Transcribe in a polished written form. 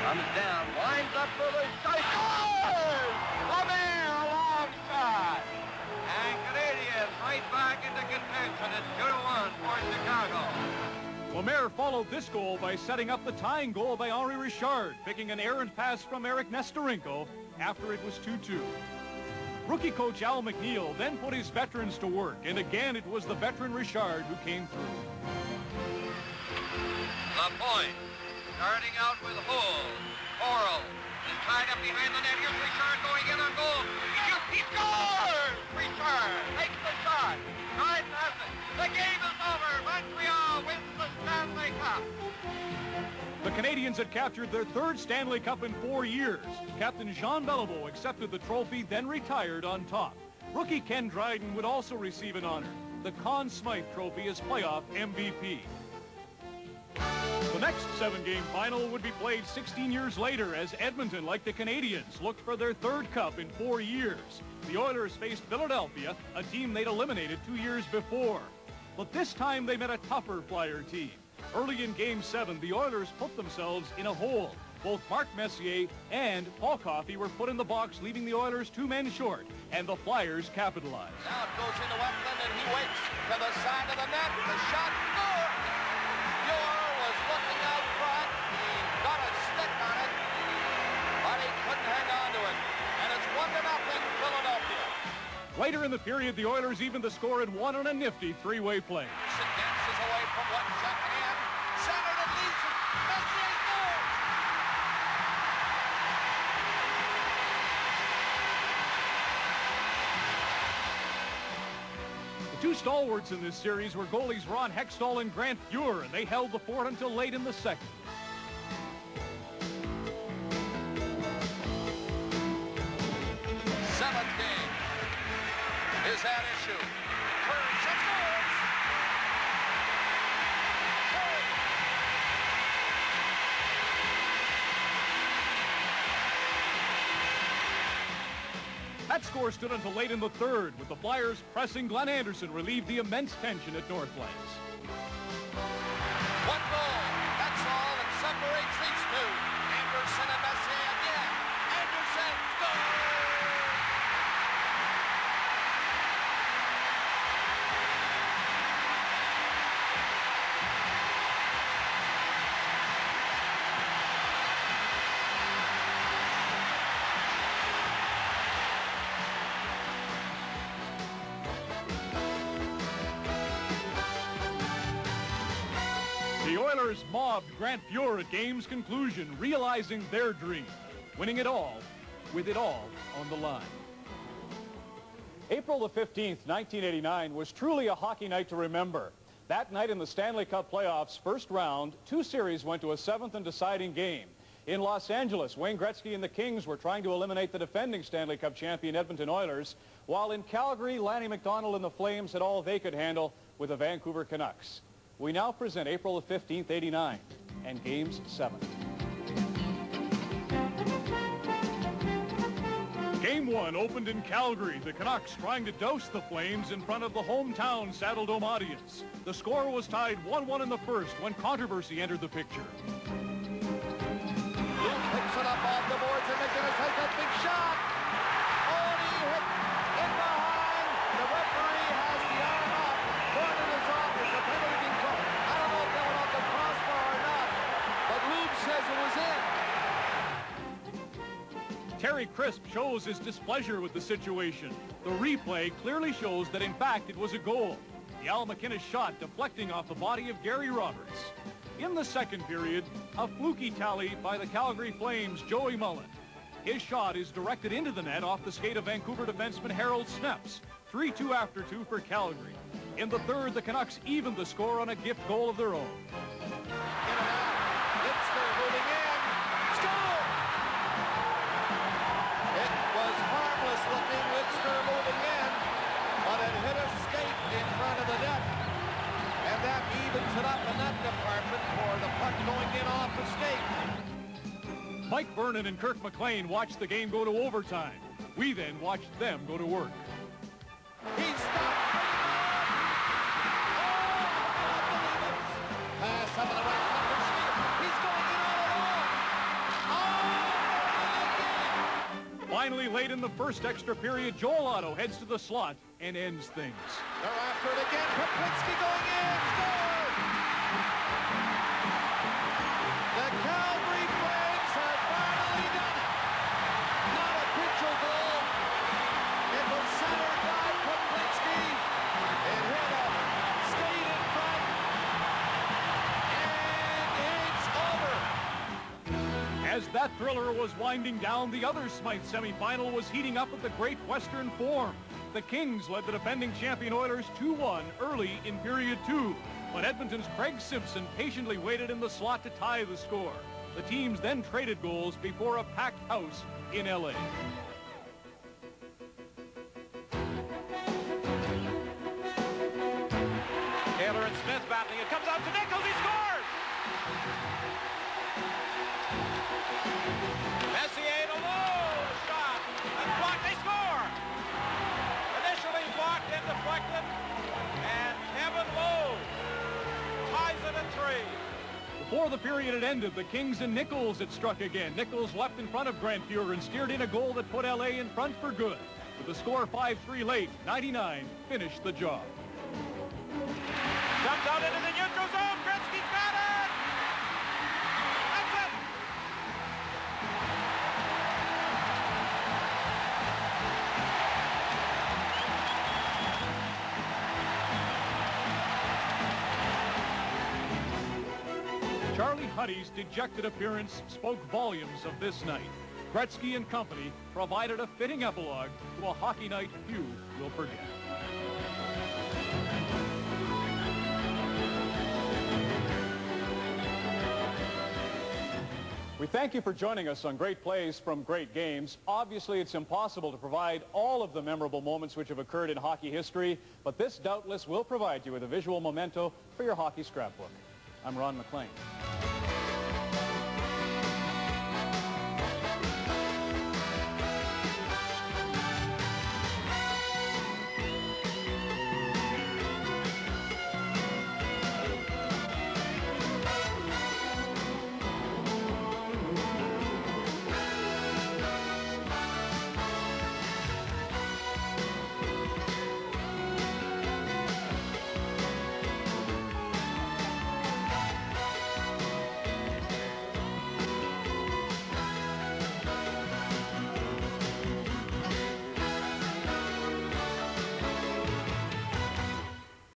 Comes down, winds up for the shot. Scores! A man, a long shot. And Canadians right back into contention at 2-1 for Chicago. Lemaire followed this goal by setting up the tying goal by Henri Richard, picking an errant pass from Eric Nestorenko after it was 2-2. Rookie coach Al McNeil then put his veterans to work, and again it was the veteran Richard who came through. The point, starting out with Hull. Oral is tied up behind the net. Here's Richard going in on goal. He scores! Richard takes the shot. 9-0. The game is over. Montreal wins the Stanley Cup. The Canadians had captured their third Stanley Cup in 4 years. Captain Jean Beliveau accepted the trophy, then retired on top. Rookie Ken Dryden would also receive an honor, the Conn Smythe Trophy as playoff MVP. The next 7-game final would be played 16 years later as Edmonton, like the Canadians, looked for their third cup in 4 years. The Oilers faced Philadelphia, a team they'd eliminated 2 years before. But this time they met a tougher Flyer team. Early in Game 7, the Oilers put themselves in a hole. Both Mark Messier and Paul Coffey were put in the box, leaving the Oilers 2 men short, and the Flyers capitalized. Now it goes into Wetland, and he waits to the side of the net. The shot, score! Muir was looking out front. He got a stick on it, but he couldn't hang on to it. And it's 1-0 Philadelphia. Later in the period, the Oilers evened the score and won on a nifty 3-way play. Dances away from one check hand. Centered and leads it. Messier scores! The two stalwarts in this series were goalies Ron Hextall and Grant Fuhr, and they held the fort until late in the second. Seventh game is at issue. Curves and scores! That score stood until late in the third, with the Flyers pressing. Glenn Anderson relieved the immense tension at Northlands. One goal, that's all that separates these two. Anderson and Messier again. Anderson scores! The Oilers mobbed Grant Fuhr at game's conclusion, realizing their dream, winning it all, with it all on the line. April the 15th, 1989 was truly a hockey night to remember. That night in the Stanley Cup playoffs first round, 2 series went to a 7th and deciding game. In Los Angeles, Wayne Gretzky and the Kings were trying to eliminate the defending Stanley Cup champion Edmonton Oilers, while in Calgary, Lanny McDonald and the Flames had all they could handle with the Vancouver Canucks. We now present April the 15th, 89, and Games 7. Game 1 opened in Calgary, the Canucks trying to douse the Flames in front of the hometown Saddledome audience. The score was tied 1-1 in the first when controversy entered the picture. Luke picks it up off the boards, and they're going to take a big shot. Oh, he hit in behind. The referee has the arm up. Gordon is off. It's a penalty call. I don't know if they went off the crossbar or not, but Luke says it was in. Terry Crisp shows his displeasure with the situation. The replay clearly shows that, in fact, it was a goal. The Al McInnes shot deflecting off the body of Gary Roberts. In the second period, a fluky tally by the Calgary Flames' Joey Mullen. His shot is directed into the net off the skate of Vancouver defenseman Harold Sneps. 3-2 after 2 for Calgary. In the third, the Canucks evened the score on a gift goal of their own. Litzker moving in. Score! It was harmless looking. Litzker moving in, but it hit a skate in front of the net. And that evens it up in that department for the puck going in off the skate. Mike Vernon and Kirk McLean watched the game go to overtime. We then watched them go to work. He stopped. Oh, pass up on the right side. He's going in all alone. finally, late in the first extra period, Joel Otto heads to the slot and ends things. They're after it again. Koplinski going in. Score! The Calgary Flames have finally done it. Not a picture goal. It was centered by Koplinski. It hit a skate in front. And it's over. As that thriller was winding down, the other Smythe semifinal was heating up at the Great Western Forum. The Kings led the defending champion Oilers 2-1 early in period 2. But Edmonton's Craig Simpson patiently waited in the slot to tie the score. The teams then traded goals before a packed house in L.A. Taylor and Smith battling. It comes out to Nichols. He scores! Messier to Lowe. Shot. And blocked. They score! Initially blocked and deflected. And Kevin Lowe ties it at 3. Before the period had ended, the Kings and Nichols had struck again. Nichols left in front of Grant Fuhrer and steered in a goal that put L.A. in front for good. With the score 5-3 late, 99 finished the job. Comes out into the neutral zone. Gretzky got it! That's it! Charlie Huddy's dejected appearance spoke volumes of this night. Gretzky and company provided a fitting epilogue to a hockey night few will forget. We thank you for joining us on Great Plays from Great Games. Obviously, it's impossible to provide all of the memorable moments which have occurred in hockey history, but this doubtless will provide you with a visual memento for your hockey scrapbook. I'm Ron McLean.